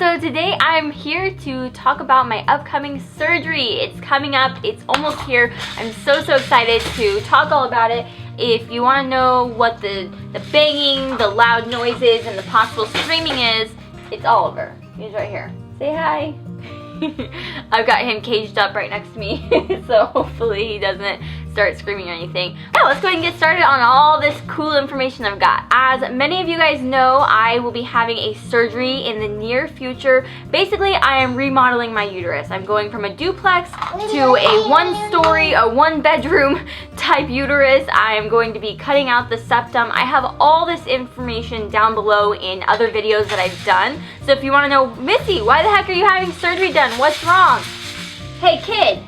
So today I'm here to talk about my upcoming surgery. It's coming up, it's almost here. I'm so excited to talk all about it. If you want to know what the banging, the loud noises, and the possible screaming is, it's Oliver. He's right here. Say hi. I've got him caged up right next to me, so hopefully he doesn't start screaming or anything. Yeah, let's go ahead and get started on all this cool information I've got. As many of you guys know, I will be having a surgery in the near future. Basically, I am remodeling my uterus. I'm going from a duplex to a one-story, a one-bedroom type uterus. I am going to be cutting out the septum. I have all this information down below in other videos that I've done. So if you want to know, Missy, why the heck are you having surgery done? What's wrong? Hey, kid.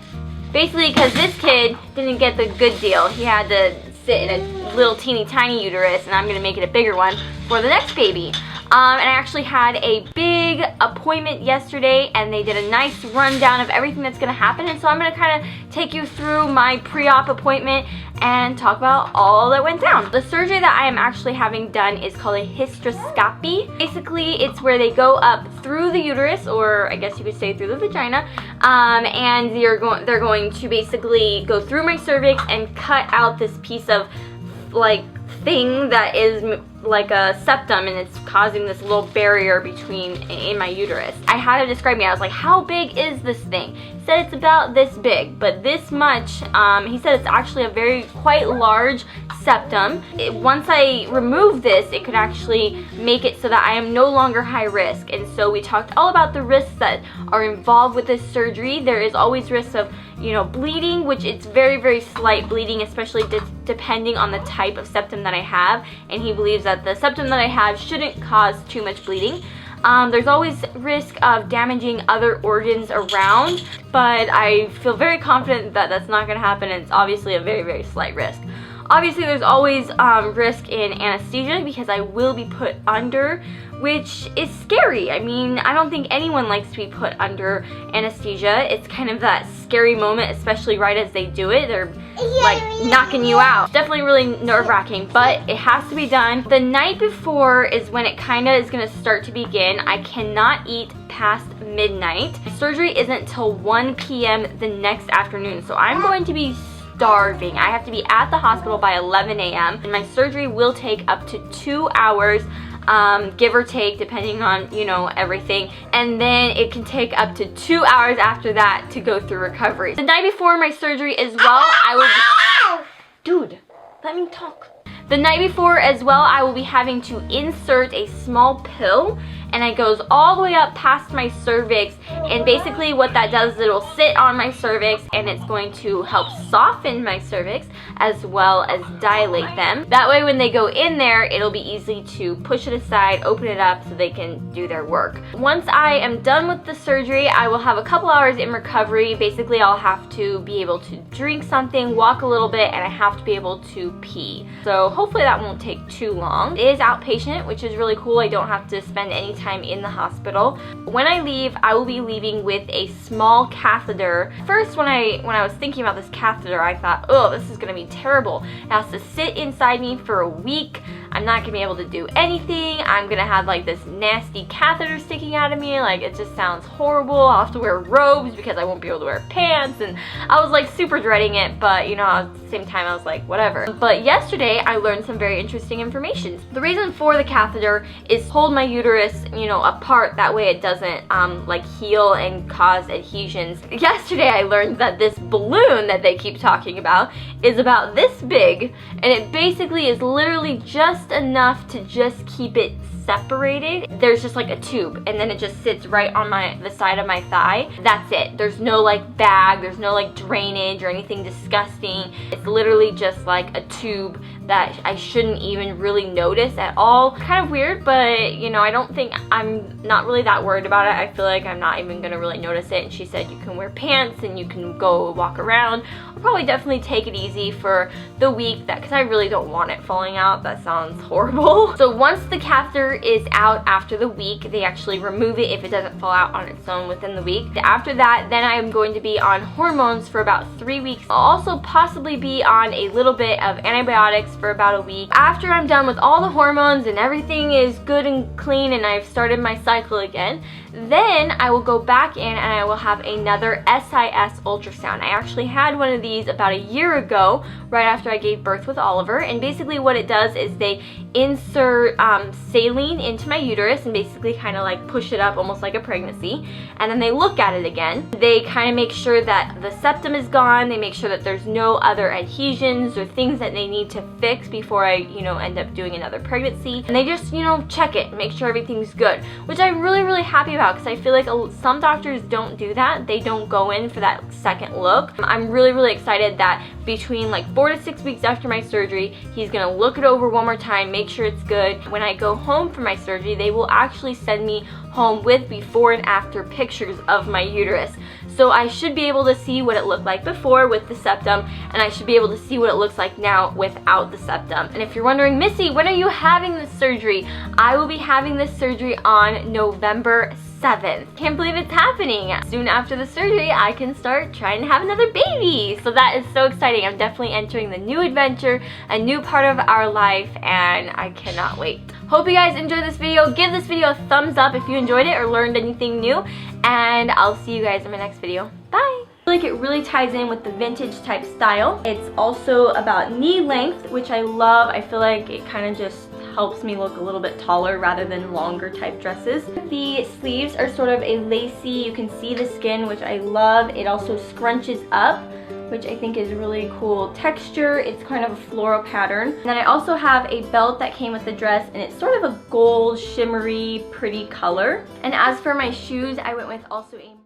Basically, because this kid didn't get the good deal. He had to sit in a little teeny tiny uterus, and I'm going to make it a bigger one for the next baby. And I actually had a big appointment yesterday, and they did a nice rundown of everything that's going to happen. And so I'm going to kind of take you through my pre-op appointment and talk about all that went down. The surgery that I am actually having done is called a hysteroscopy. Basically, it's where they go up through the uterus, or I guess you could say through the vagina, and they're going to basically go through my cervix and cut out this piece of like thing that is like a septum, and it's causing this little barrier in my uterus. I had to describe it. I was like, how big is this thing? He said it's about this big, but this much. He said it's actually a quite large septum. Once I remove this, it could actually make it so that I am no longer high risk. And so we talked all about the risks that are involved with this surgery. There is always risks of, bleeding, which it's very slight bleeding, especially depending on the type of septum that I have. And he believes that the septum that I have shouldn't cause too much bleeding. There's always risk of damaging other organs around, but I feel very confident that that's not going to happen, and it's obviously a very slight risk. Obviously, there's always risk in anesthesia because I will be put under, which is scary. I mean, I don't think anyone likes to be put under anesthesia. It's kind of that scary moment, especially right as they do it. They're like knocking you out. Definitely really nerve-wracking, but it has to be done. The night before is when it kind of is going to start to begin. I cannot eat past midnight. Surgery isn't till 1 p.m. the next afternoon, so I'm going to be starving. I have to be at the hospital by 11 a.m. and my surgery will take up to 2 hours, give or take, depending on, everything. And then it can take up to 2 hours after that to go through recovery. The night before my surgery as well, Dude, let me talk. The night before as well, I will be having to insert a small pill, and it goes all the way up past my cervix, and basically what that does is it'll sit on my cervix, and it's going to help soften my cervix as well as dilate them. That way when they go in there, it'll be easy to push it aside, open it up so they can do their work. Once I am done with the surgery, I will have a couple hours in recovery. Basically, I'll have to be able to drink something, walk a little bit, and I have to be able to pee. So hopefully that won't take too long. It is outpatient, which is really cool. I don't have to spend any time in the hospital. When I leave, I will be leaving with a small catheter. First, when I was thinking about this catheter, I thought, oh, this is gonna be terrible. It has to sit inside me for a week. I'm not gonna be able to do anything. I'm gonna have like this nasty catheter sticking out of me. Like, it just sounds horrible. I'll have to wear robes because I won't be able to wear pants, and I was like super dreading it, but at the same time I was like, whatever. But yesterday I learned some very interesting information. The reason for the catheter is to hold my uterus, apart. That way it doesn't like heal and cause adhesions. Yesterday I learned that this balloon that they keep talking about is about this big, and it basically is literally just enough to just keep it separated. There's just like a tube, and then it just sits right on the side of my thigh. That's it. There's no like bag, there's no like drainage or anything disgusting. It's literally just like a tube that I shouldn't even really notice at all. Kind of weird, but I'm not really that worried about it. I feel like I'm not even gonna really notice it. And she said you can wear pants and you can go walk around. I'll probably definitely take it easy for the week, because I really don't want it falling out. That sounds horrible. So once the catheter hair is out after the week. They actually remove it if it doesn't fall out on its own within the week. After that, then I am going to be on hormones for about 3 weeks. I'll also possibly be on a little bit of antibiotics for about a week. After I'm done with all the hormones and everything is good and clean and I've started my cycle again, then I will go back in and I will have another SIS ultrasound. I actually had one of these about a year ago, right after I gave birth with Oliver, and basically what it does is they insert saline into my uterus and basically kind of like push it up almost like a pregnancy, and then they look at it again. They kind of make sure that the septum is gone, they make sure that there's no other adhesions or things that they need to fix before I, end up doing another pregnancy, and they just, check it, make sure everything's good, which I'm really happy about because I feel like some doctors don't do that. They don't go in for that second look. I'm really excited that between like 4 to 6 weeks after my surgery, he's gonna look it over one more time, make sure it's good. When I go home for my surgery, they will actually send me home with before and after pictures of my uterus. So I should be able to see what it looked like before with the septum, and I should be able to see what it looks like now without the septum. And if you're wondering, Missy, when are you having this surgery? I will be having this surgery on November 7th. Can't believe it's happening. Soon after the surgery, I can start trying to have another baby. So that is so exciting. I'm definitely entering the new adventure, a new part of our life, and I cannot wait. Hope you guys enjoyed this video. Give this video a thumbs up if you enjoyed it or learned anything new, and I'll see you guys in my next video. Bye! I feel like it really ties in with the vintage type style. It's also about knee length, which I love. I feel like it kind of just helps me look a little bit taller rather than longer type dresses. The sleeves are sort of a lacy, you can see the skin, which I love. It also scrunches up, which I think is really cool texture. It's kind of a floral pattern. And then I also have a belt that came with the dress, and it's sort of a gold, shimmery, pretty color. And as for my shoes, I went with also a